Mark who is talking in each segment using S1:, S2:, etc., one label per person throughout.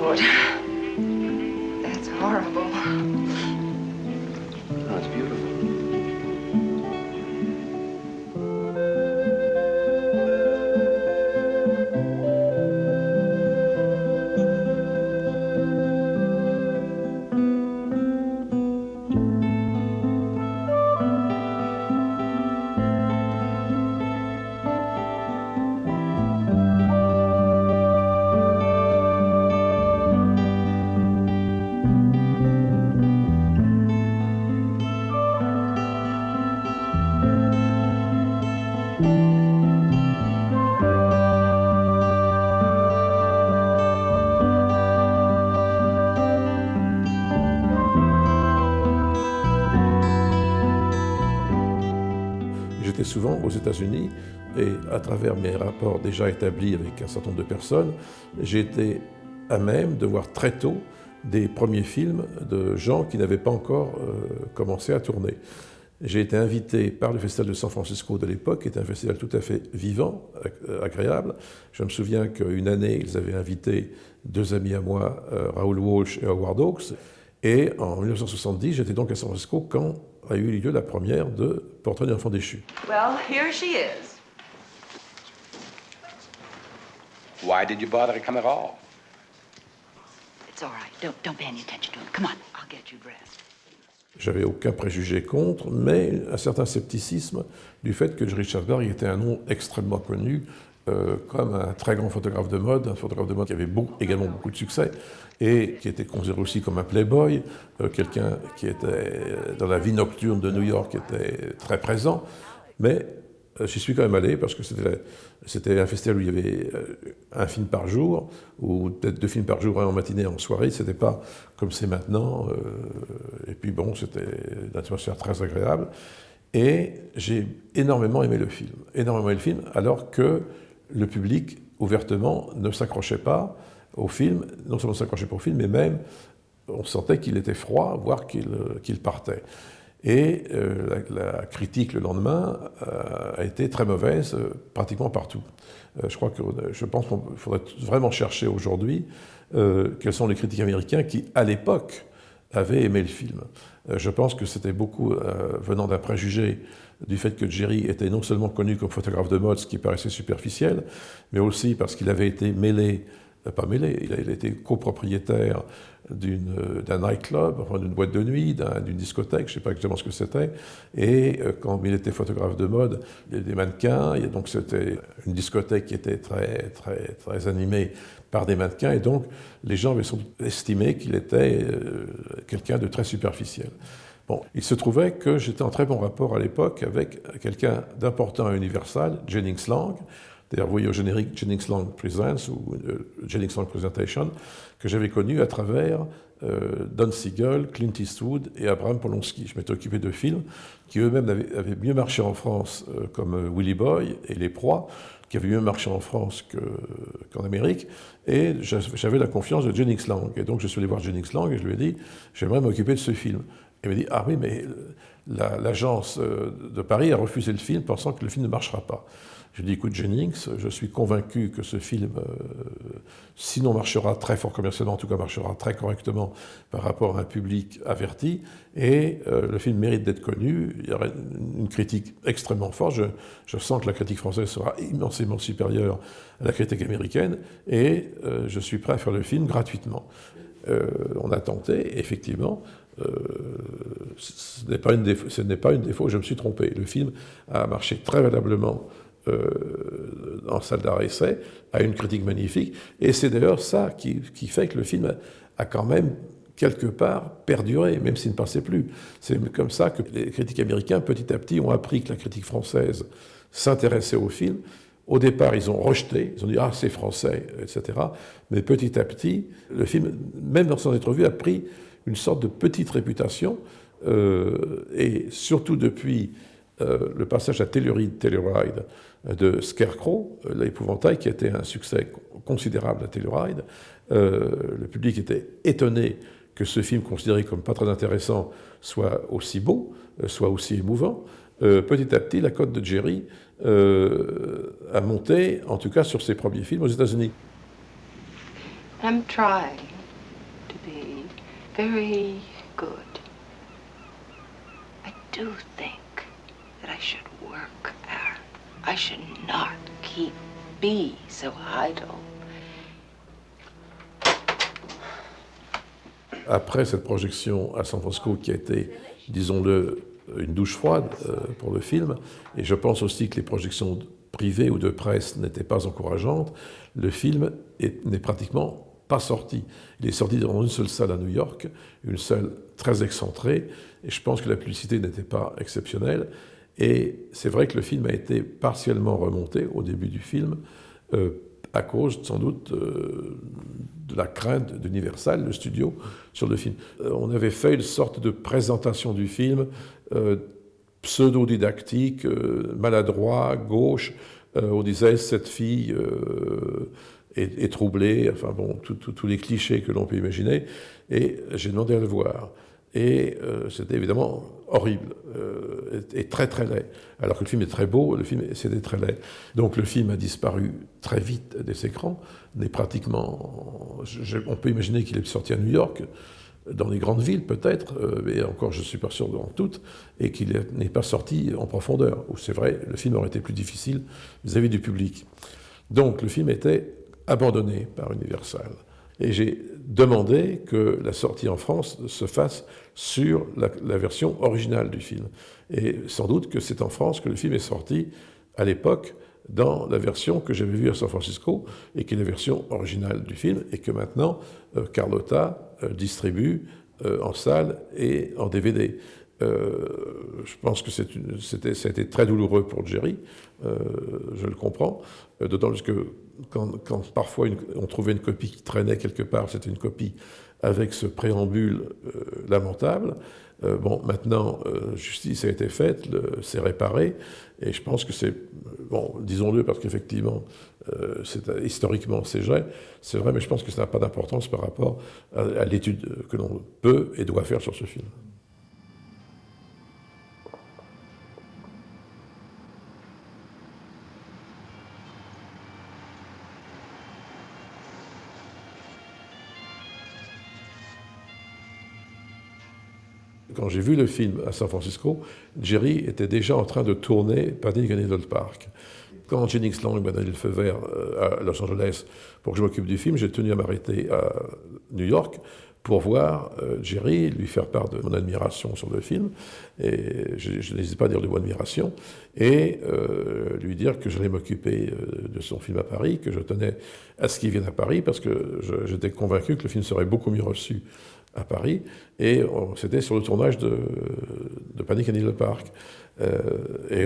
S1: Lord, that's horrible.
S2: No, it's beautiful.
S3: J'étais souvent aux États-Unis et à travers mes rapports déjà établis avec un certain nombre de personnes, j'ai été à même de voir très tôt des premiers films de gens qui n'avaient pas encore commencé à tourner. J'ai été invité par le Festival de San Francisco de l'époque, qui était un festival tout à fait vivant, agréable. Je me souviens qu'une année, ils avaient invité deux amis à moi, Raoul Walsh et Howard Hawks. Et en 1970, j'étais donc à San Francisco quand a eu lieu la première de Portrait d'un enfant déchu.
S1: Well, here she is.
S2: Why did you bother to come at all?
S1: It's all right. Don't pay any attention to him. Come on, I'll get you dressed.
S3: J'avais aucun préjugé contre, mais un certain scepticisme du fait que Richard Berg était un nom extrêmement connu, comme un très grand photographe de mode, un photographe de mode qui avait également beaucoup de succès, et qui était considéré aussi comme un playboy, quelqu'un qui était dans la vie nocturne de New York, qui était très présent, mais j'y suis quand même allé parce que c'était un festival où il y avait un film par jour, ou peut-être deux films par jour, un en matinée et en soirée. C'était pas comme c'est maintenant. Et puis bon, c'était une atmosphère très agréable. Et j'ai énormément aimé le film, alors que le public, ouvertement, ne s'accrochait pas au film. Non seulement ne s'accrochait pas au film, mais même on sentait qu'il était froid, voire qu'il partait. Et critique le lendemain a été très mauvaise pratiquement partout. Je pense qu'il faudrait vraiment chercher aujourd'hui quels sont les critiques américains qui, à l'époque, avaient aimé le film. Je pense que c'était beaucoup venant d'un préjugé du fait que Jerry était non seulement connu comme photographe de mode, ce qui paraissait superficiel, mais aussi parce qu'il avait été il a été copropriétaire d'un nightclub, enfin d'une boîte de nuit, d'une discothèque, je ne sais pas exactement ce que c'était. Et quand il était photographe de mode, il y avait des mannequins, et donc c'était une discothèque qui était très, très, très animée par des mannequins, et donc les gens avaient estimé qu'il était quelqu'un de très superficiel. Bon, il se trouvait que j'étais en très bon rapport à l'époque avec quelqu'un d'important à Universal, Jennings Lang. D'ailleurs, vous voyez au générique Jennings Lang Presents ou Jennings Lang Presentation, que j'avais connu à travers Don Siegel, Clint Eastwood et Abraham Polonsky. Je m'étais occupé de films qui eux-mêmes avaient mieux marché en France, comme Willy Boy et Les Proies, qui avaient mieux marché en France qu'en Amérique. Et j'avais la confiance de Jennings Lang. Et donc je suis allé voir Jennings Lang et je lui ai dit « J'aimerais m'occuper de ce film ». Il m'a dit « Ah oui, mais l'agence de Paris a refusé le film pensant que le film ne marchera pas ». Je lui ai dit, écoute Jennings, je suis convaincu que ce film, sinon marchera très fort commercialement, en tout cas marchera très correctement par rapport à un public averti, et le film mérite d'être connu. Il y aura une critique extrêmement forte. Je sens que la critique française sera immensément supérieure à la critique américaine, et je suis prêt à faire le film gratuitement. On a tenté, effectivement. Ce n'est pas une défaut, je me suis trompé. Le film a marché très valablement en salle d'arrêt-essai, a une critique magnifique, et c'est d'ailleurs ça qui fait que le film a quand même quelque part perduré, même s'il ne passait plus. C'est comme ça que les critiques américains, petit à petit, ont appris que la critique française s'intéressait au film. Au départ, ils ont rejeté, ils ont dit « Ah, c'est français », etc. Mais petit à petit, le film, même dans son être vu, a pris une sorte de petite réputation, et surtout depuis le passage à Telluride de Scarecrow, l'épouvantail, qui était un succès considérable à Telluride. Le public était étonné que ce film considéré comme pas très intéressant soit aussi beau, soit aussi émouvant. Petit à petit, la cote de Jerry a monté, en tout cas sur ses premiers films aux États-Unis.
S4: I'm trying to be very good. I do think that I should work, Aaron. I should not be so idle.
S3: Après cette projection à San Francisco qui a été, disons-le, une douche froide pour le film, et je pense aussi que les projections privées ou de presse n'étaient pas encourageantes, le film n'est pratiquement pas sorti. Il est sorti dans une seule salle à New York, une salle très excentrée, et je pense que la publicité n'était pas exceptionnelle. Et c'est vrai que le film a été partiellement remonté au début du film, à cause sans doute de la crainte d'Universal, le studio, sur le film. On avait fait une sorte de présentation du film pseudo-didactique, maladroit, gauche. On disait cette fille est troublée, enfin bon, tous les clichés que l'on peut imaginer. Et j'ai demandé à le voir. Et c'était évidemment horrible et très très laid. Alors que le film est très beau, le film c'était très laid. Donc le film a disparu très vite des écrans, n'est pratiquement... on peut imaginer qu'il est sorti à New York, dans les grandes villes peut-être, mais encore je ne suis pas sûr dans toutes, et qu'il n'est pas sorti en profondeur. Où c'est vrai, le film aurait été plus difficile vis-à-vis du public. Donc le film était abandonné par Universal. Et j'ai demandé que la sortie en France se fasse sur la version originale du film. Et sans doute que c'est en France que le film est sorti à l'époque dans la version que j'avais vue à San Francisco et qui est la version originale du film et que maintenant Carlotta distribue en salle et en DVD. Je pense que ça a été très douloureux pour Jerry, je le comprends, d'autant plus que quand parfois on trouvait une copie qui traînait quelque part, c'était une copie avec ce préambule lamentable. Bon, maintenant, justice a été faite, c'est réparé, et je pense que c'est, bon, disons-le parce qu'effectivement, historiquement c'est vrai, mais je pense que ça n'a pas d'importance par rapport à l'étude que l'on peut et doit faire sur ce film. Quand j'ai vu le film à San Francisco, Jerry était déjà en train de tourner Panic at Needle Park. Quand Jennings Lang m'a donné le feu vert à Los Angeles pour que je m'occupe du film, j'ai tenu à m'arrêter à New York pour voir Jerry, lui faire part de mon admiration sur le film, et je n'hésite pas à dire de mon admiration, et lui dire que j'allais m'occuper de son film à Paris, que je tenais à ce qu'il vienne à Paris, parce que j'étais convaincu que le film serait beaucoup mieux reçu à Paris, et c'était sur le tournage de Panic at Needle Park. Et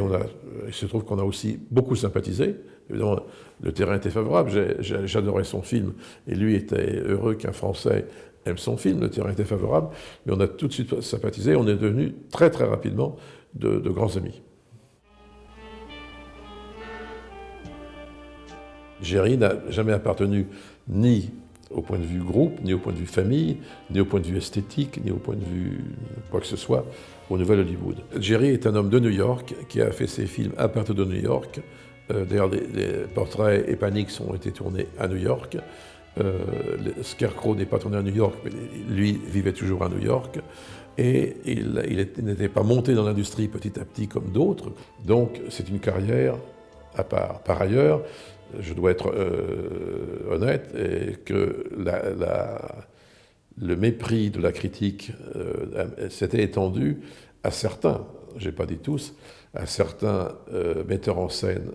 S3: il se trouve qu'on a aussi beaucoup sympathisé. Évidemment, le terrain était favorable, j'adorais son film, et lui était heureux qu'un Français aime son film, le terrain était favorable, mais on a tout de suite sympathisé, on est devenus très très rapidement de grands amis. Jerry n'a jamais appartenu ni au point de vue groupe, ni au point de vue famille, ni au point de vue esthétique, ni au point de vue quoi que ce soit au Nouvel Hollywood. Jerry est un homme de New York qui a fait ses films à partir de New York. D'ailleurs, les portraits et Panic ont été tournés à New York. Scarecrow n'est pas tourné à New York, mais lui vivait toujours à New York. Et il n'était pas monté dans l'industrie petit à petit comme d'autres. Donc c'est une carrière à part. Par ailleurs, je dois être honnête, et que le mépris de la critique s'était étendu à certains, je n'ai pas dit tous, à certains metteurs en scène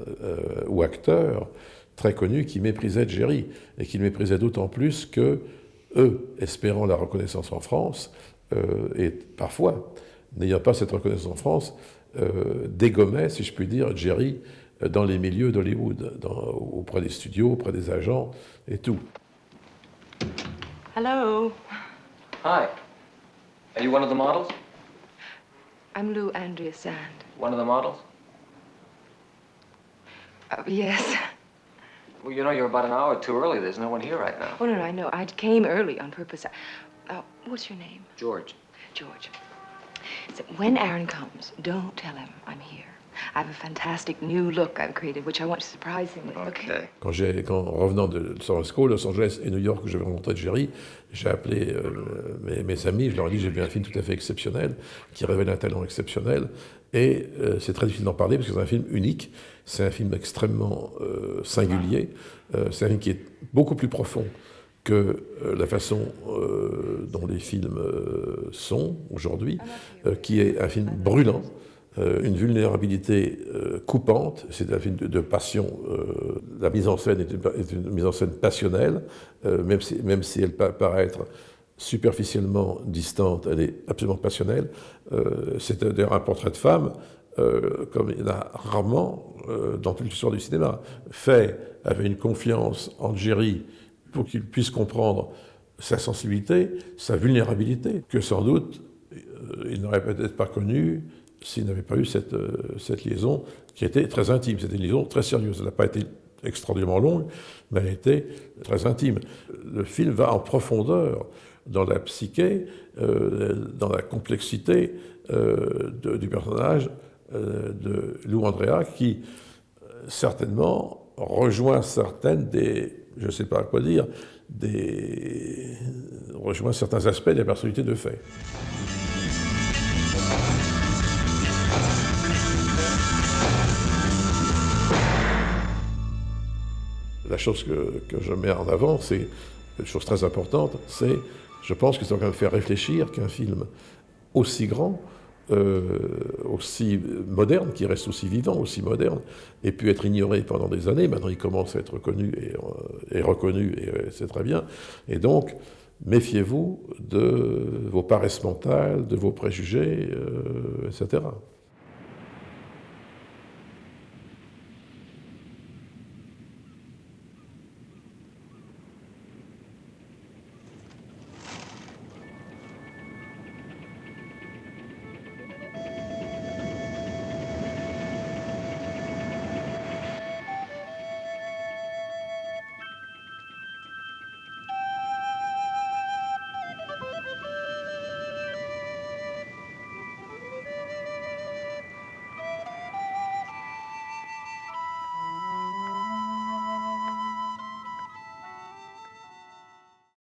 S3: ou acteurs très connus qui méprisaient Jerry, et qui le méprisaient d'autant plus que eux, espérant la reconnaissance en France, et parfois, n'ayant pas cette reconnaissance en France, dégommaient, si je puis dire, Jerry dans les milieux d'Hollywood, auprès des studios, auprès des agents et tout.
S4: Hello,
S5: Hi. Are you one of the models?
S4: I'm Lou Andrea Sand.
S5: One of the models?
S4: Yes.
S5: Well, you know, you're about an hour too early. There's no one here right now.
S4: Oh, no, I know. I came early on purpose. What's your name?
S5: George.
S4: George. So when Aaron comes, don't tell him I'm here. I have a fantastic new look I've created, which I want to surprise him with. Okay.
S3: Quand revenant de Summer School, Los Angeles et New York, que j'avais rencontré Jerry, j'ai appelé mes amis, je leur ai dit j'ai vu un film tout à fait exceptionnel, qui révèle un talent exceptionnel, et c'est très difficile d'en parler parce que c'est un film unique, c'est un film extrêmement singulier, c'est un film qui est beaucoup plus profond que la façon dont les films sont aujourd'hui, qui est un film brûlant, une vulnérabilité coupante, c'est un film de passion. La mise en scène est une mise en scène passionnelle, même si elle paraît être superficiellement distante, elle est absolument passionnelle. C'est d'ailleurs un portrait de femme, comme il y en a rarement dans toute l'histoire du cinéma. Fait avec une confiance en Jerry pour qu'il puisse comprendre sa sensibilité, sa vulnérabilité, que sans doute il n'aurait peut-être pas connue s'il n'avait pas eu cette liaison qui était très intime. C'était une liaison très sérieuse. Elle n'a pas été extraordinairement longue, mais elle a été très intime. Le film va en profondeur dans la psyché, dans la complexité du personnage de Lou Andrea, qui certainement rejoint certaines des, je ne sais pas quoi dire, rejoint certains aspects de la personnalité de Fay. La chose que je mets en avant, c'est une chose très importante, c'est, je pense que ça va quand même faire réfléchir qu'un film aussi grand, aussi moderne, qui reste aussi vivant, aussi moderne, ait pu être ignoré pendant des années. Maintenant, il commence à être reconnu et reconnu, et c'est très bien. Et donc, méfiez-vous de vos paresses mentales, de vos préjugés, etc.